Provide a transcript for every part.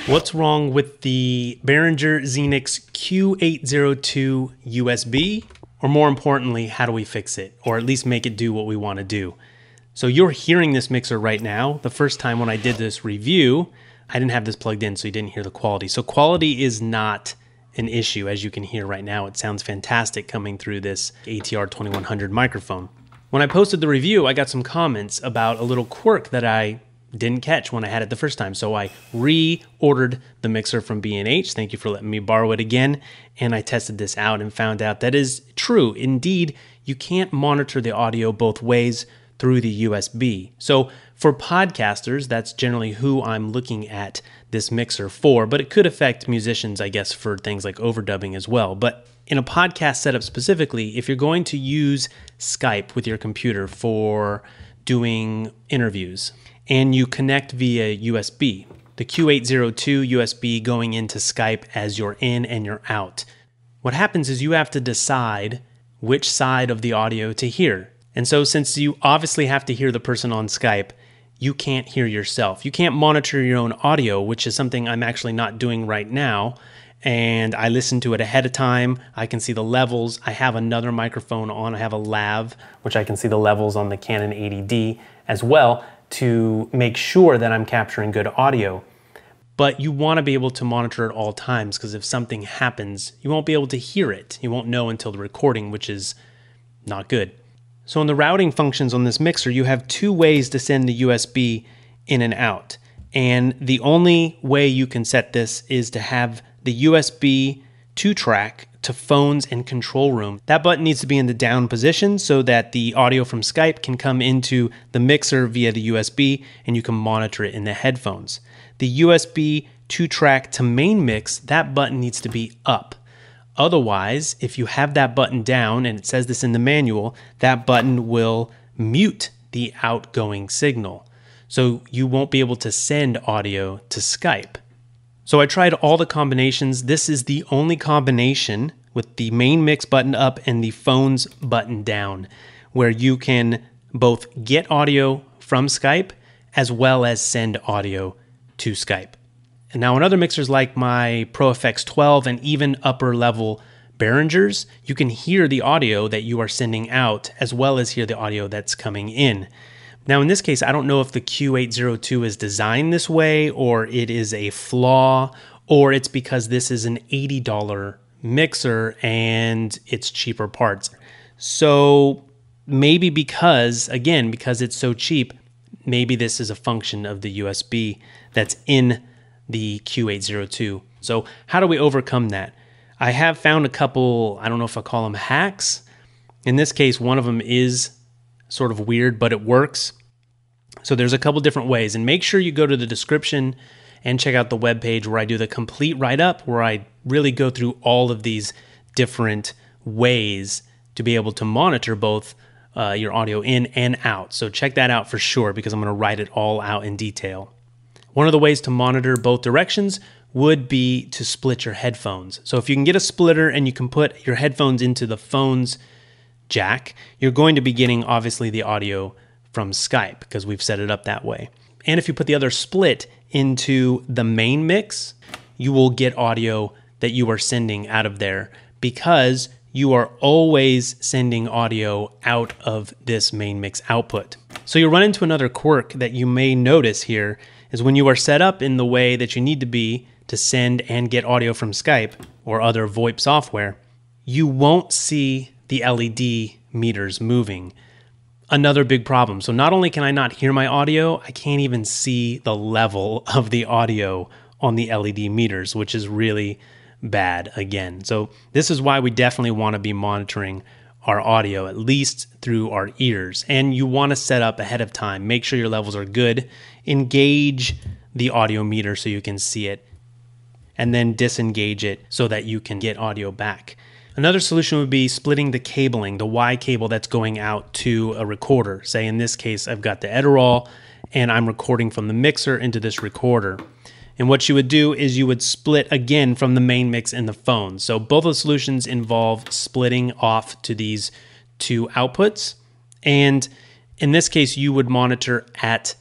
What's wrong with the Behringer Q802 USB? Or more importantly, how do we fix it? Or at least make it do what we want to do? So you're hearing this mixer right now. The first time when I did this review, I didn't have this plugged in, so you didn't hear the quality. So quality is not an issue. As you can hear right now, it sounds fantastic coming through this ATR 2100 microphone. When I posted the review, I got some comments about a little quirk that I didn't catch when I had it the first time. So I reordered the mixer from B&H. Thank you for letting me borrow it again. And I tested this out and found out that is true. Indeed, you can't monitor the audio both ways through the USB. So for podcasters, that's generally who I'm looking at this mixer for, but it could affect musicians, I guess, for things like overdubbing as well. But in a podcast setup specifically, if you're going to use Skype with your computer for doing interviews and you connect via USB, the Q802 USB going into Skype as your in and your out, what happens is you have to decide which side of the audio to hear. And so since you obviously have to hear the person on Skype, you can't hear yourself. You can't monitor your own audio, which is something I'm actually not doing right now. And I listen to it ahead of time. I can see the levels. I have another microphone on. I have a lav, which I can see the levels on the Canon 80D as well to make sure that I'm capturing good audio. But you want to be able to monitor at all times, because if something happens, you won't be able to hear it. You won't know until the recording, which is not good. So in the routing functions on this mixer, you have two ways to send the USB in and out. And the only way you can set this is to have the USB 2-track to phones and control room. That button needs to be in the down position so that the audio from Skype can come into the mixer via the USB and you can monitor it in the headphones. The USB 2-track to main mix, that button needs to be up. Otherwise, if you have that button down, and it says this in the manual, that button will mute the outgoing signal. So you won't be able to send audio to Skype. So I tried all the combinations. This is the only combination with the main mix button up and the phones button down, where you can both get audio from Skype as well as send audio to Skype. And now in other mixers like my Pro FX 12 and even upper level Behringers, you can hear the audio that you are sending out as well as hear the audio that's coming in. Now in this case, I don't know if the Q802 is designed this way or it is a flaw or it's because this is an $80 mixer and it's cheaper parts. So maybe because it's so cheap, maybe this is a function of the USB that's in the Q802. So how do we overcome that? I have found a couple, I don't know if I call them hacks. In this case, one of them is sort of weird, but it works. So there's a couple different ways, and make sure you go to the description and check out the webpage where I do the complete write-up, where I really go through all of these different ways to be able to monitor both your audio in and out. So check that out for sure, because I'm going to write it all out in detail. One of the ways to monitor both directions would be to split your headphones. So if you can get a splitter and you can put your headphones into the phone's jack, you're going to be getting obviously the audio from Skype because we've set it up that way. And if you put the other split into the main mix, you will get audio that you are sending out of there because you are always sending audio out of this main mix output. So you'll run into another quirk that you may notice here is when you are set up in the way that you need to be to send and get audio from Skype or other VoIP software, you won't see the LED meters moving. Another big problem. So not only can I not hear my audio, I can't even see the level of the audio on the LED meters, which is really bad again. So this is why we definitely want to be monitoring our audio, at least through our ears. And you want to set up ahead of time. Make sure your levels are good. Engage the audio meter so you can see it, and then disengage it so that you can get audio back. Another solution would be splitting the cabling, the Y cable that's going out to a recorder. Say in this case, I've got the Adderall and I'm recording from the mixer into this recorder. And what you would do is you would split again from the main mix in the phone. So both of the solutions involve splitting off to these two outputs. And in this case, you would monitor at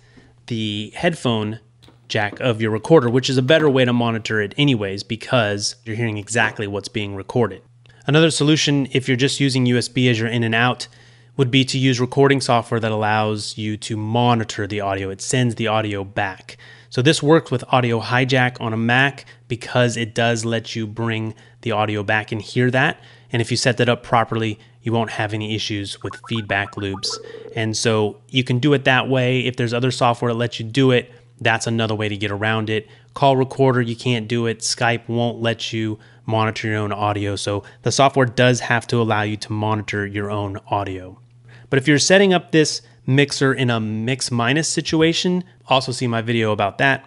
the headphone jack of your recorder, which is a better way to monitor it anyways, because you're hearing exactly what's being recorded. Another solution, if you're just using USB as your in and out, would be to use recording software that allows you to monitor the audio. It sends the audio back. So this works with Audio Hijack on a Mac because it does let you bring the audio back and hear that. And if you set that up properly, you won't have any issues with feedback loops. And so you can do it that way. If there's other software that lets you do it, that's another way to get around it. Call Recorder, you can't do it. Skype won't let you monitor your own audio. So the software does have to allow you to monitor your own audio. But if you're setting up this mixer in a mix minus situation, also see my video about that,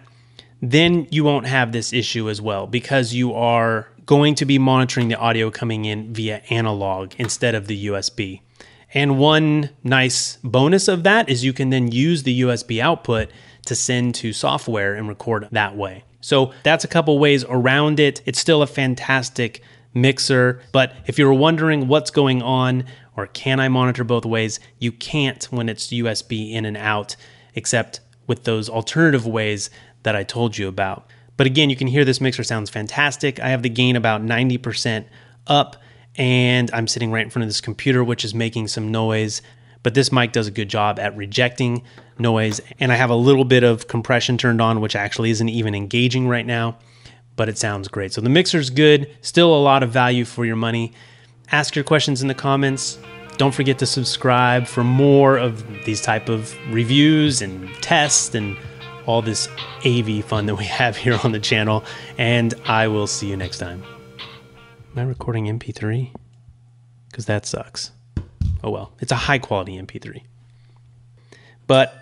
then you won't have this issue as well, because you are going to be monitoring the audio coming in via analog instead of the USB. And one nice bonus of that is you can then use the USB output to send to software and record that way. So that's a couple ways around it. It's still a fantastic mixer, but if you were wondering what's going on, or can I monitor both ways, you can't when it's USB in and out, except with those alternative ways that I told you about. But again, you can hear this mixer sounds fantastic. I have the gain about 90% up, and I'm sitting right in front of this computer, which is making some noise, but this mic does a good job at rejecting noise, and I have a little bit of compression turned on, which actually isn't even engaging right now, but it sounds great. So the mixer's good, still a lot of value for your money. Ask your questions in the comments. Don't forget to subscribe for more of these type of reviews and tests and all this AV fun that we have here on the channel. And I will see you next time. Am I recording MP3? Because that sucks. Oh well, it's a high quality MP3. But